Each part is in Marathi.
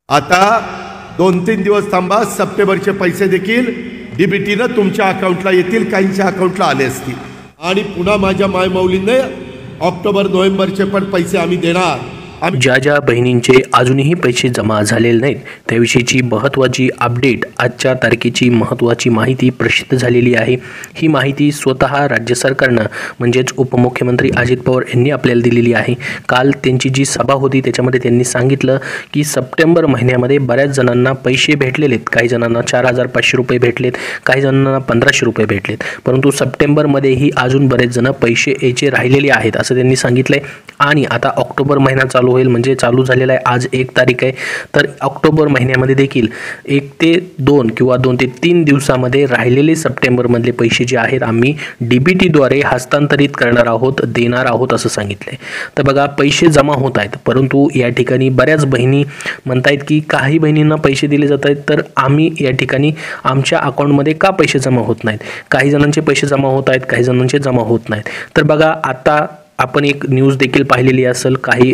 आता 2-3 दिवस थांबा, सप्टेंबरचे पैसे देखील डीबीटीनं तुमच्या अकाउंटला येतील, काहींच्या अकाउंटला आले असतील. आणि पुन्हा माझ्या मायमाऊलींना ऑक्टोबर नोव्हेंबरचे पण पैसे आम्ही देणार. ज्या ज्या बहिणींचे अजूनही पैसे जमा झालेले नाहीत त्याविषयीची महत्त्वाची अपडेट, आजच्या तारखेची महत्त्वाची माहिती प्रसिद्ध झालेली आहे. ही माहिती स्वतः राज्य सरकारनं म्हणजेच उपमुख्यमंत्री अजित पवार यांनी आपल्याला दिलेली आहे. काल त्यांची जी सभा होती त्याच्यामध्ये त्यांनी सांगितलं की सप्टेंबर महिन्यामध्ये बऱ्याच जणांना पैसे भेटलेले आहेत. काही जणांना 4,500 रुपये भेटलेत, काही जणांना 1,500 रुपये भेटलेत, परंतु सप्टेंबरमध्येही अजून बरेच जण पैसे यायचे राहिलेले आहेत असं त्यांनी सांगितलंय. आणि आता ऑक्टोबर महिना चालू होईल, म्हणजे चालू झालेला आहे, आज 1 तारीख आहे. तर ऑक्टोबर महिन्यामध्ये देखील 1 ते 2 किंवा 2 ते 3 दिवसामध्ये राहिलेले सप्टेंबरमधले पैसे जे आहेत आम्ही डीबीटीद्वारे हस्तांतरित करणार आहोत, देणार आहोत असं सांगितलंय. तर बघा पैसे जमा होत आहेत, परंतु या ठिकाणी बऱ्याच बहिणी म्हणतायत की काही बहिणींना पैसे दिले जात आहेत, तर आम्ही या ठिकाणी आमच्या अकाउंटमध्ये का पैसे जमा होत नाहीत. काही जणांचे पैसे जमा होत आहेत, काही जणांचे जमा होत नाहीत. तर बघा आता आपण एक न्यूज देखील पाहिलेली असेल काही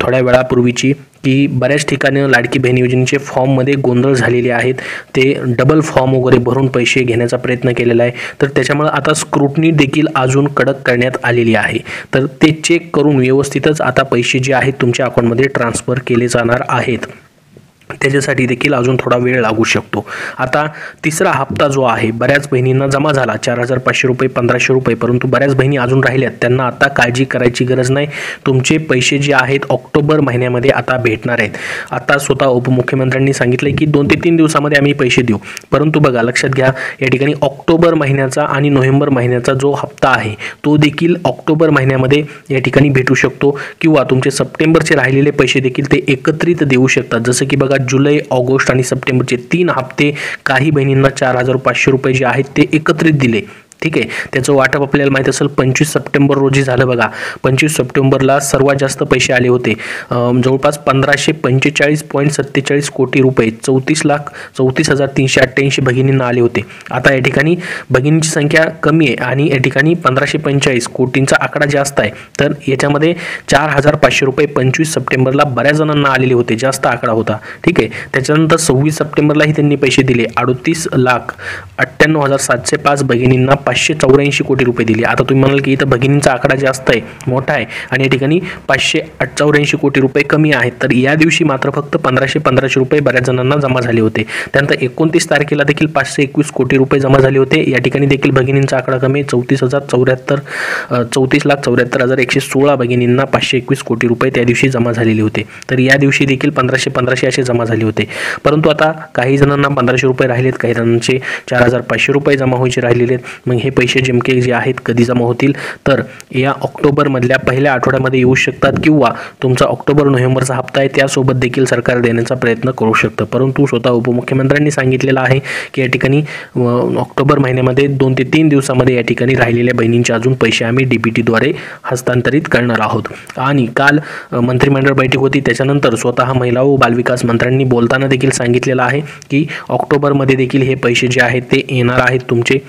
थोड्या वेळापूर्वीची की बऱ्याच ठिकाणी लाडकी बहीण योजनेचे फॉर्ममध्ये गोंधळ झालेले आहेत. ते डबल फॉर्म वगैरे भरून पैसे घेण्याचा प्रयत्न केलेला आहे. तर त्याच्यामुळे आता स्क्रुटनी देखील अजून कडक करण्यात आलेली आहे. तर ते चेक करून व्यवस्थितच आता पैसे जे आहेत तुमच्या अकाउंटमध्ये ट्रान्सफर केले जाणार आहेत. त्याच्यासाठी देखील अजून थोडा वेळ लागू शकतो. आता तिसरा हप्ता जो आहे बऱ्याच बहिणींना जमा झाला 4,500 रुपये, 1,500 रुपये, परंतु बऱ्याच बहिणी अजून राहिल्यात. त्यांना आता काळजी करायची गरज नाही. तुमचे पैसे जे आहेत ऑक्टोबर महिन्यामध्ये आता भेटणार आहेत. आता स्वतः उपमुख्यमंत्र्यांनी सांगितलं की 2 ते 3 दिवसामध्ये आम्ही पैसे देऊ. परंतु बघा लक्षात घ्या, या ठिकाणी ऑक्टोबर महिन्याचा आणि नोव्हेंबर महिन्याचा जो हप्ता आहे तो देखील ऑक्टोबर महिन्यामध्ये या ठिकाणी भेटू शकतो, किंवा तुमचे सप्टेंबरचे राहिलेले पैसे देखील ते एकत्रित देऊ शकतात. जसं की बघा जुलै, ऑगस्ट आणि सप्टेंबरचे 3 हप्ते काही बहिणींना 4,500 रुपये जे आहेत ते एकत्रित दिले. ठीक आहे, त्याचं वाटप आपल्याला माहीत असेल 25 सप्टेंबर रोजी झालं. बघा 25 सप्टेंबरला सर्वात जास्त पैसे आले होते, जवळपास 1,545.47 कोटी रुपये, 34,34,388 भगिनींना आले होते. आता या ठिकाणी भगिनींची संख्या कमी आहे आणि या ठिकाणी 1,545 कोटींचा आकडा जास्त आहे. तर याच्यामध्ये 4,500 रुपये 25 सप्टेंबरला बऱ्याच जणांना आलेले होते, जास्त आकडा होता. ठीक आहे, त्याच्यानंतर 26 सप्टेंबरलाही त्यांनी पैसे दिले, 38,98,705 भगिनींना 584 कोटी रुपये दिले. आता तुम्ही म्हणाल की इथं भगिनींचा आकडा जास्त आहे, मोठा आहे, आणि या ठिकाणी 584 कोटी रुपये कमी आहेत. तर या दिवशी मात्र फक्त 1,500 रुपये बऱ्याच जणांना जमा झाले होते. त्यानंतर 29 तारखेला देखील 521 कोटी रुपये जमा झाले होते. या ठिकाणी देखील भगिनींचा आकडा कमी, 34,74,116 भगिनींना 521 कोटी रुपये त्या दिवशी जमा झालेले होते. तर या दिवशी देखील 1,500 असे जमा झाले होते. परंतु आता काही जणांना 1,500 रुपये राहिलेत, काही जणांचे 4,500 रुपये जमा व्हायचे राहिलेले आहेत. मग हे पैसे नेमके जे आहेत कधी जमा होतील, तर या ऑक्टोबरमधल्या पहिल्या आठवड्यामध्ये येऊ शकतात, किंवा तुमचा ऑक्टोबर नोव्हेंबरचा हप्ता आहे त्यासोबत देखील सरकार देण्याचा प्रयत्न करू शकतं. परंतु स्वतः उपमुख्यमंत्र्यांनी सांगितलेलं आहे की या ठिकाणी ऑक्टोबर महिन्यामध्ये 2 ते 3 दिवसामध्ये या ठिकाणी राहिलेल्या बहिणींचे अजून पैसे आम्ही डीबीटीद्वारे हस्तांतरित करणार आहोत. आणि काल मंत्रिमंडळ बैठक होती, त्याच्यानंतर स्वतः महिला व बालविकास मंत्र्यांनी बोलताना देखील सांगितलेलं आहे की ऑक्टोबरमध्ये देखील हे पैसे जे आहेत ते येणार आहेत, तुमचे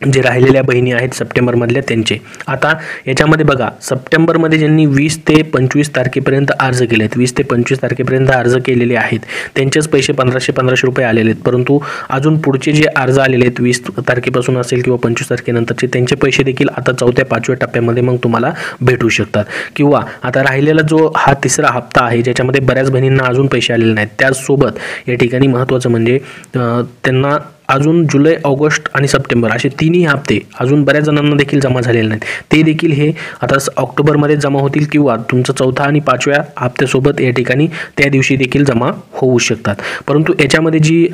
जे राहिलेल्या बहिणी आहेत सप्टेंबरमधल्या त्यांचे. आता याच्यामध्ये बघा सप्टेंबरमध्ये ज्यांनी 20 ते 25 तारखेपर्यंत अर्ज केले आहेत, 20 ते 25 तारखेपर्यंत अर्ज केलेले आहेत, त्यांचेच पैसे 1,500 रुपये आलेले आहेत. परंतु अजून पुढचे जे अर्ज आलेले आहेत 20 तारखेपासून असेल किंवा 25 तारखेनंतरचे, त्यांचे पैसे देखील आता 4थ्या-5व्या टप्प्यामध्ये मग तुम्हाला भेटू शकतात. किंवा आता राहिलेला जो हा तिसरा हप्ता आहे ज्याच्यामध्ये बऱ्याच बहिणींना अजून पैसे आलेले नाहीत, त्याचसोबत या ठिकाणी महत्त्वाचं म्हणजे त्यांना अजून जुलै, ऑगस्ट आणि सप्टेंबर असे 3ही हप्ते अजून बऱ्याच जणांना देखील जमा झालेले नाहीत. ते देखील हे आता ऑक्टोबरमध्ये जमा होतील, किंवा तुमचं 4था आणि 5व्या हप्त्यासोबत या ठिकाणी त्या दिवशी देखील जमा होऊ शकतात. परंतु याच्यामध्ये जी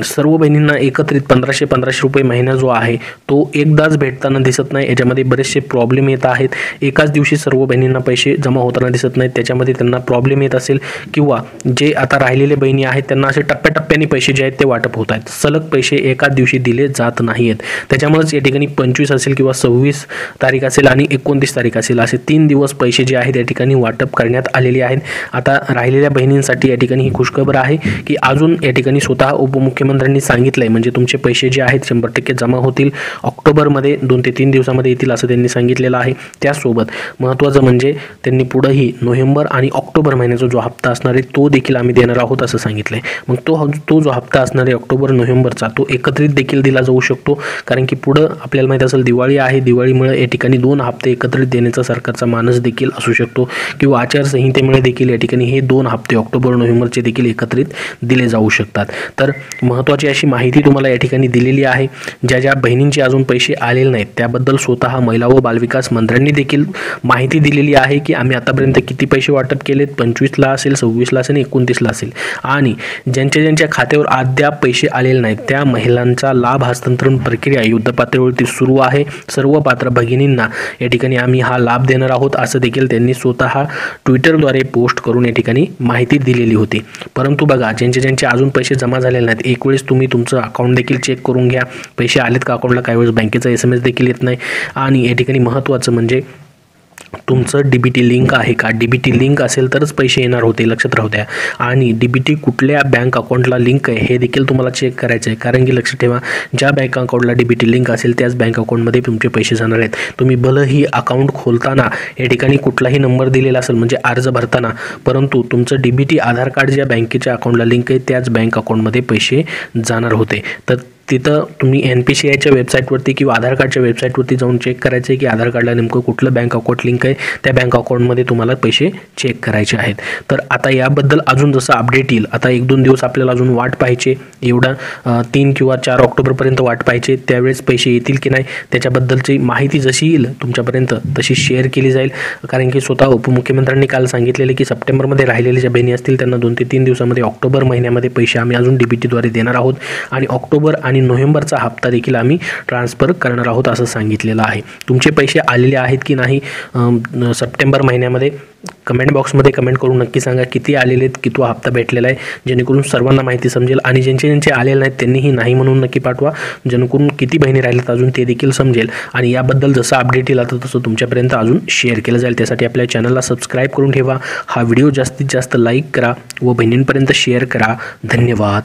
सर्व बहिणींना एकत्रित 1,500 रुपये महिना जो आहे तो एकदाच भेटताना दिसत नाही. याच्यामध्ये बरेचसे प्रॉब्लेम येत आहेत. एकाच दिवशी सर्व बहिणींना पैसे जमा होताना दिसत नाहीत. त्याच्यामध्ये त्यांना प्रॉब्लेम येत असेल, किंवा जे आता राहिलेले बहिणी आहेत त्यांना असे टप्प्याटप्प्याने पैसे जे आहेत ते वाटप होत आहेत. सलग पैसे एकाच दिवशी दिले जात नाही आहेत. त्याच्यामुळेच या ठिकाणी 25 असेल किंवा 26 तारीख असेल आणि 29 तारीख असेल असे 3 दिवस पैसे जे आहेत या ठिकाणी वाटप करण्यात आलेले आहेत. आता राहिलेल्या बहिणींसाठी या ठिकाणी ही खुशखबर आहे की अजून या ठिकाणी स्वतः उपमुख्यमंत्र्यांनी सांगितलंय, म्हणजे तुमचे पैसे जे आहेत 100% जमा होतील. ऑक्टोबरमध्ये 2 ते 3 दिवसामध्ये येतील असं त्यांनी सांगितलेलं आहे. त्यासोबत महत्त्वाचं म्हणजे त्यांनी पुढेही नोव्हेंबर आणि ऑक्टोबर महिन्याचा जो हप्ता असणार आहे तो देखील आम्ही देणार आहोत असं सांगितलंय. मग तो जो हप्ता असणार आहे ऑक्टोबर नोव्हेंबरचा तो एकत्रित देखील दिला जाऊ शकतो, कारण की पुढं आपल्याला माहीत असेल दिवाळी आहे. दिवाळीमुळे या ठिकाणी 2 हप्ते एकत्रित देण्याचा सरकारचा मानस देखील असू शकतो किंवा आचारसंहितेमुळे देखील या ठिकाणी हे 2 हप्ते ऑक्टोबर नोव्हेंबरचे देखील एकत्रित दिले जाऊ शकतात. तर महत्त्वाची अशी माहिती तुम्हाला या ठिकाणी दिलेली आहे. ज्या बहिणींचे अजून पैसे आलेले नाहीत त्याबद्दल स्वतः महिला व बालविकास मंत्र्यांनी देखील माहिती दिलेली आहे की आम्ही आतापर्यंत किती पैसे वाटप केलेत. 25ला असेल, 26ला असेल, 29ला असेल. आणि ज्यांच्या खात्यावर अद्याप पैसे आलेले नाहीत त्या महिलांचा लाभ हस्तांतरण प्रक्रिया युद्धपातळीवरती सुरू आहे. सर्व पात्र भगिनींना या ठिकाणी आम्ही हा लाभ देणार आहोत असं देखील त्यांनी स्वतः ट्विटरद्वारे पोस्ट करून या ठिकाणी माहिती दिलेली होती. परंतु बघा, ज्यांचे अजून पैसे जमा झालेले नाहीत एक वेळेस तुम्ही तुमचं अकाउंट देखील चेक करून घ्या. पैसे आलेत का अकाउंटला, काही वेळेस बँकेचा SMS देखील येत नाही. आणि या ठिकाणी महत्त्वाचं म्हणजे तुमचं DBT लिंक आहे का. DBT लिंक असेल तरच पैसे येणार होते, लक्षात राहू द्या. आणि DBT कुठल्या बँक अकाउंटला लिंक आहे हे देखील तुम्हाला चेक करायचं आहे, कारण की लक्षात ठेवा ज्या बँक अकाउंटला DBT लिंक असेल त्याच बँक अकाउंटमध्ये तुमचे पैसे जाणार आहेत. तुम्ही भलेही अकाउंट खोलताना या ठिकाणी कुठलाही नंबर दिलेला असेल म्हणजे अर्ज भरताना, परंतु तुमचं DBT आधार कार्ड ज्या बँकेच्या अकाउंटला लिंक आहे त्याच बँक अकाउंटमध्ये पैसे जाणार होते. तर तिथं तुम्ही NPCIच्या वेबसाईटवरती किंवा आधार कार्डच्या वेबसाईटवरती जाऊन चेक करायचं आहे की आधार कार्डला नेमकं कुठलं बँक अकाउंट लिंक आहे, त्या बँक अकाउंटमध्ये तुम्हाला पैसे चेक करायचे आहेत. तर आता याबद्दल अजून जसं अपडेट येईल, आता 1-2 दिवस आपल्याला अजून वाट पाहायचे, एवढा 3 किंवा 4 ऑक्टोबरपर्यंत वाट पाहायचे. त्यावेळेस पैसे येतील की नाही त्याच्याबद्दलची माहिती जशी येईल तुमच्यापर्यंत तशी शेअर केली जाईल. कारण की स्वतः उपमुख्यमंत्र्यांनी काल सांगितलेले की सप्टेंबरमध्ये राहिलेले ज्या बहिणी असतील त्यांना 2 ते 3 दिवसामध्ये ऑक्टोबर महिन्यामध्ये पैसे आम्ही अजून DBTद्वारे देणार आहोत आणि ऑक्टोबर आणि नोव्हेंबरचा हप्ता देखील आम्ही ट्रान्सफर करणार आहोत असं सांगितलेलं आहे. तुमचे पैसे आलेले आहेत की नाही सप्टेंबर महिन्यामध्ये कमेंट बॉक्समध्ये कमेंट करून नक्की सांगा किती आलेले आहेत, कितवा हप्ता भेटलेला आहे, जेणेकरून सर्वांना माहिती समजेल. आणि ज्यांचे आलेले नाहीत त्यांनीही नाही म्हणून नक्की पाठवा, जेणेकरून किती बहिणी राहिल्यात अजून ते देखील समजेल. आणि याबद्दल जसं अपडेट येईल आता तसं तुमच्यापर्यंत अजून शेअर केलं जाईल. त्यासाठी आपल्या चॅनलला सबस्क्राईब करून ठेवा. हा व्हिडिओ जास्तीत जास्त लाईक करा व बहिणींपर्यंत शेअर करा. धन्यवाद.